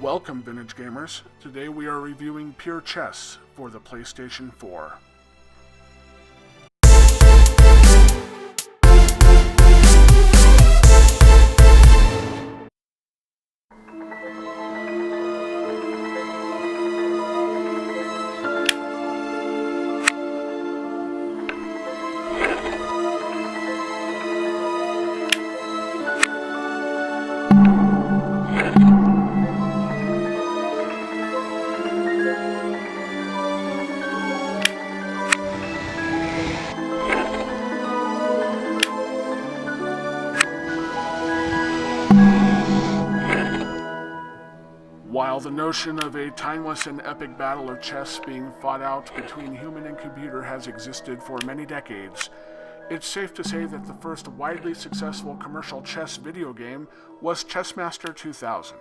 Welcome, Vintage Gamers. Today we are reviewing Pure Chess for the PlayStation 4. While the notion of a timeless and epic battle of chess being fought out between human and computer has existed for many decades, it's safe to say that the first widely successful commercial chess video game was Chassmaster 2000.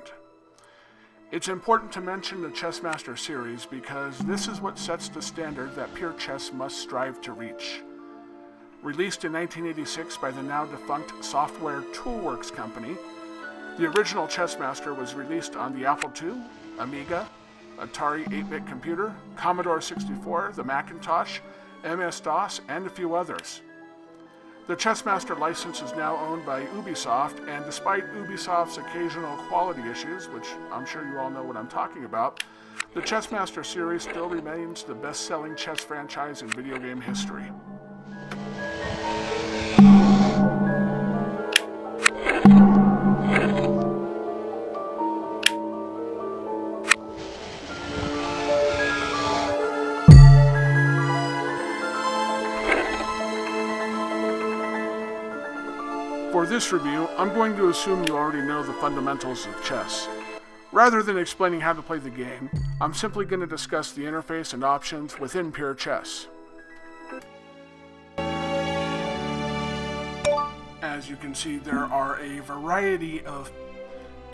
It's important to mention the Chassmaster series because this is what sets the standard that Pure Chess must strive to reach. Released in 1986 by the now defunct Software Toolworks company, the original Chassmaster was released on the Apple II, Amiga, Atari 8-bit computer, Commodore 64, the Macintosh, MS-DOS, and a few others. The Chassmaster license is now owned by Ubisoft, and despite Ubisoft's occasional quality issues, which I'm sure you all know what I'm talking about, the Chassmaster series still remains the best-selling chess franchise in video game history. For this review, I'm going to assume you already know the fundamentals of chess. Rather than explaining how to play the game, I'm simply going to discuss the interface and options within Pure Chess. As you can see, there are a variety of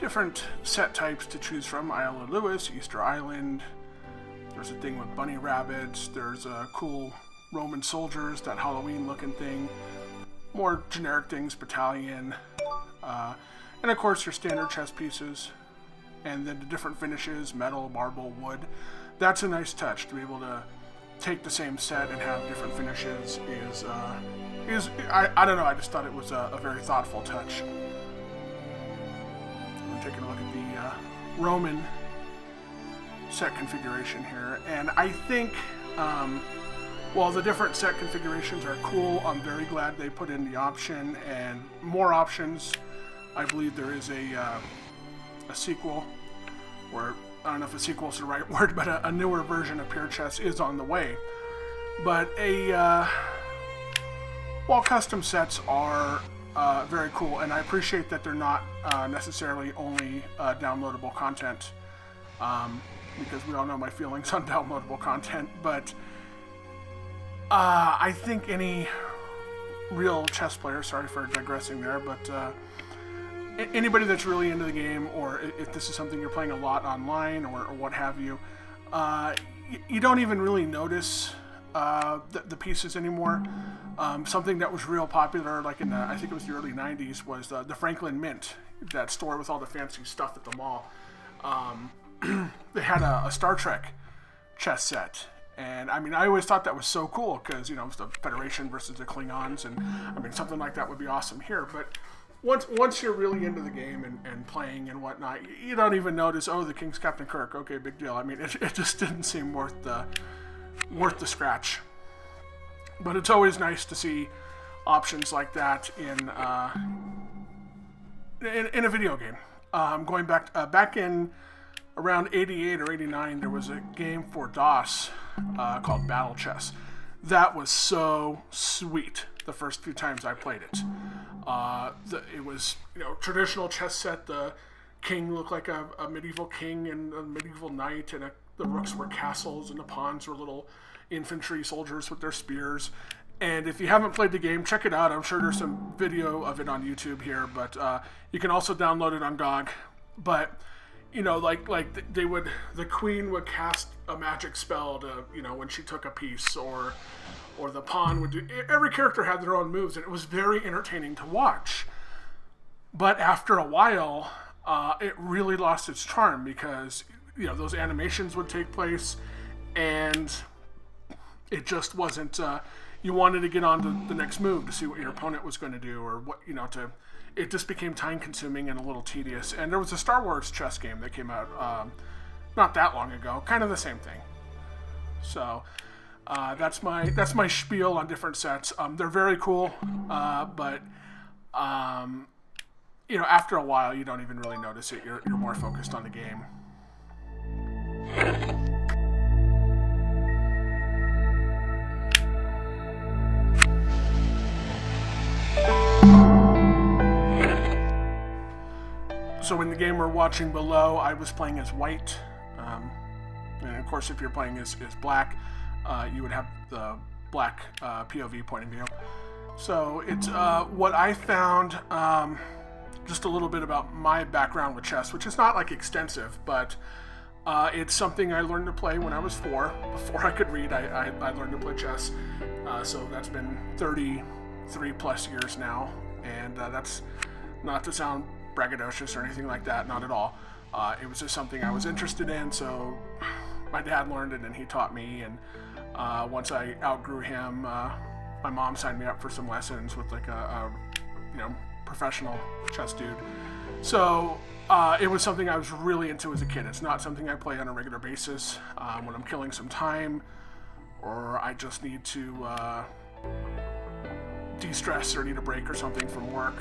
different set types to choose from. Isle of Lewis, Easter Island, there's a thing with bunny rabbits, there's cool Roman soldiers, that Halloween looking thing. More generic things, battalion, and of course your standard chess pieces, and then the different finishes, metal, marble, wood. That's a nice touch to be able to take the same set and have different finishes. I don't know, I just thought it was a very thoughtful touch. I'm taking a look at the Roman set configuration here, and I think while the different set configurations are cool, I'm very glad they put in the option and more options. I believe there is a sequel, or I don't know if a sequel is the right word, but a newer version of Pure Chess is on the way. But while custom sets are very cool, and I appreciate that they're not necessarily only downloadable content, because we all know my feelings on downloadable content, but I think any real chess player, sorry for digressing there, but anybody that's really into the game, or if this is something you're playing a lot online or what have you, you don't even really notice the pieces anymore. Something that was real popular, like in I think it was the early 90s, was the Franklin Mint, that store with all the fancy stuff at the mall. They had a Star Trek chess set. And I mean, I always thought that was so cool because, you know, it was the Federation versus the Klingons, and I mean, something like that would be awesome here. But once you're really into the game and playing and whatnot, you don't even notice, oh, the King's Captain Kirk, okay, big deal. I mean, it just didn't seem worth the scratch. But it's always nice to see options like that in a video game. Going back in around 88 or 89, there was a game for DOS called Battle Chess. That was so sweet the first few times I played it. It was, you know, traditional chess set. The king looked like a medieval king and a medieval knight, and the rooks were castles, and the pawns were little infantry soldiers with their spears. And if you haven't played the game, check it out. I'm sure there's some video of it on YouTube here, but you can also download it on GOG. But you know, like the queen would cast a magic spell to, you know, when she took a piece, or the pawn would do. Every character had their own moves, and it was very entertaining to watch. But after a while, it really lost its charm because, those animations would take place and it just wasn't, you wanted to get on to the next move to see what your opponent was going to do or what, it just became time consuming and a little tedious. And there was a Star Wars chess game that came out not that long ago, kind of the same thing. So that's my spiel on different sets. They're very cool, but after a while you don't even really notice it. You're more focused on the game. So in the game we're watching below, I was playing as white. And of course, if you're playing as black, you would have the black POV point of view. So it's what I found, just a little bit about my background with chess, which is not like extensive, but it's something I learned to play when I was 4. Before I could read, I learned to play chess. So that's been 33 plus years now, and that's not to sound braggadocious or anything like that, not at all. It was just something I was interested in, so my dad learned it and he taught me, and once I outgrew him, my mom signed me up for some lessons with like a professional chess dude. So it was something I was really into as a kid. It's not something I play on a regular basis. When I'm killing some time or I just need to de-stress or need a break or something from work,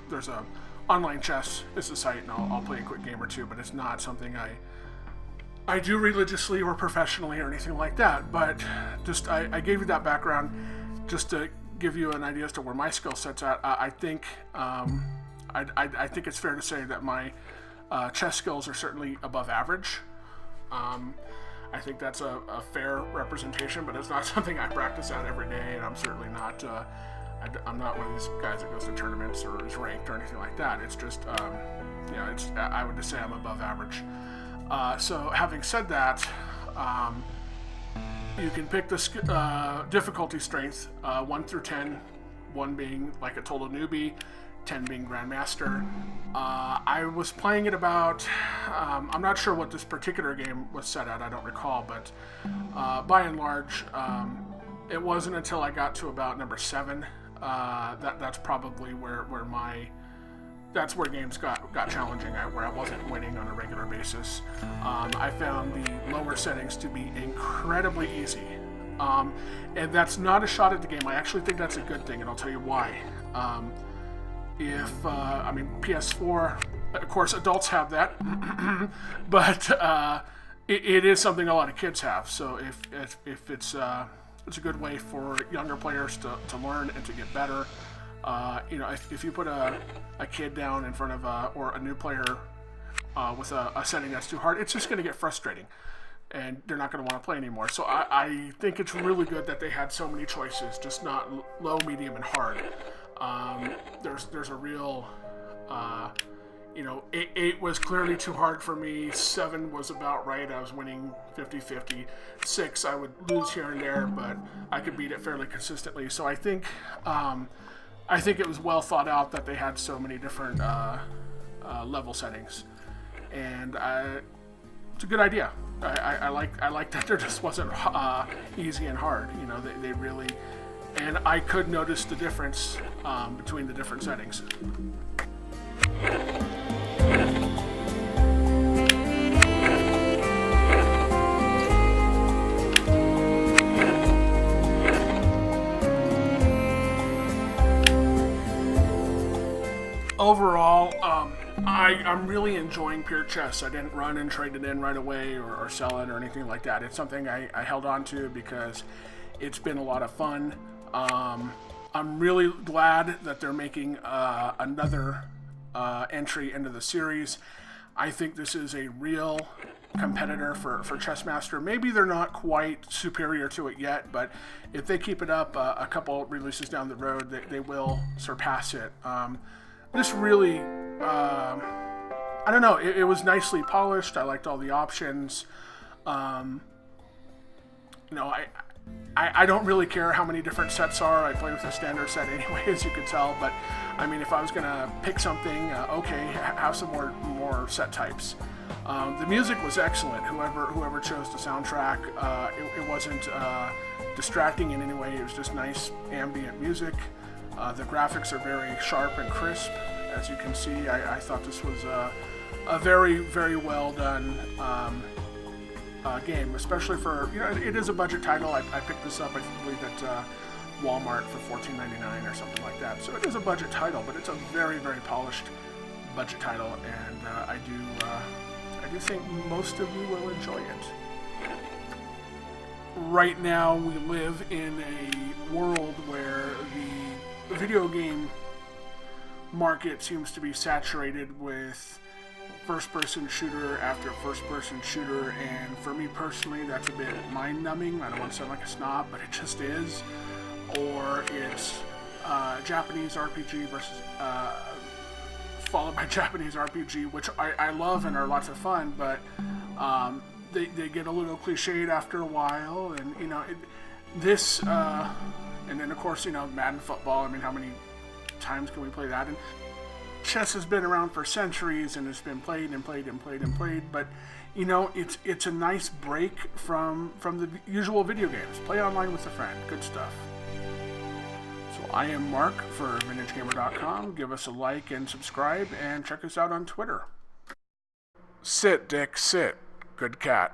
there's a online chess is the site, and I'll play a quick game or two, but it's not something I do religiously or professionally or anything like that. But just I gave you that background just to give you an idea as to where my skill set's at. I think I think it's fair to say that my chess skills are certainly above average. I think that's a fair representation, but it's not something I practice at every day, and I'm certainly not. I'm not one of these guys that goes to tournaments or is ranked or anything like that. It's just, I would just say I'm above average. So having said that, you can pick the difficulty strength, 1 through 10, 1 being like a total newbie, 10 being Grandmaster. I was playing it about, I'm not sure what this particular game was set at, I don't recall, but by and large, it wasn't until I got to about number 7 that's probably where that's where games got challenging, where I wasn't winning on a regular basis. I found the lower settings to be incredibly easy, and that's not a shot at the game. I actually think that's a good thing, and I'll tell you why. PS4, of course, adults have that, but it is something a lot of kids have. So if it's a good way for younger players to learn and to get better. If you put a kid down in front of or a new player with a setting that's too hard, it's just going to get frustrating, and they're not going to want to play anymore. So I think it's really good that they had so many choices, just not low, medium, and hard. There's a real, 8 was clearly too hard for me. 7 was about right. I was winning 50-50. 6, I would lose here and there, but I could beat it fairly consistently. So I think it was well thought out that they had so many different level settings, and it's a good idea. I like that there just wasn't easy and hard. They really, and I could notice the difference between the different settings. Overall, I'm really enjoying pure chess. I didn't run and trade it in right away or sell it or anything like that. It's something I held on to because it's been a lot of fun. I'm really glad that they're making another entry into the series. I think this is a real competitor for Chassmaster. Maybe they're not quite superior to it yet, but if they keep it up a couple releases down the road, they will surpass it. This really, I don't know, it was nicely polished. I liked all the options. I don't really care how many different sets are. I play with a standard set anyway, as you can tell. But I mean, if I was gonna pick something, okay, have some more set types. The music was excellent. Whoever chose the soundtrack, it wasn't distracting in any way. It was just nice ambient music. The graphics are very sharp and crisp, as you can see. I thought this was a very, very well done game, especially for, you know, it is a budget title. I picked this up, I believe, at Walmart for $14.99 or something like that. So it is a budget title, but it's a very, very polished budget title, and I do think most of you will enjoy it. Right now, we live in a world where the video game market seems to be saturated with first-person shooter after first-person shooter, and for me personally, that's a bit mind-numbing. I don't want to sound like a snob, but it just is. Or it's Japanese RPG versus followed by Japanese RPG, which I love and are lots of fun, but they get a little cliched after a while, and you know and then of course, you know, Madden football. I mean, how many times can we play that? And chess has been around for centuries and it's been played and played and played and played, but you know, it's a nice break from the usual video games. Play online with a friend. Good stuff. So I am Mark for VintageGamer.com. Give us a like and subscribe, and check us out on Twitter. Sit, Dick, sit. Good cat.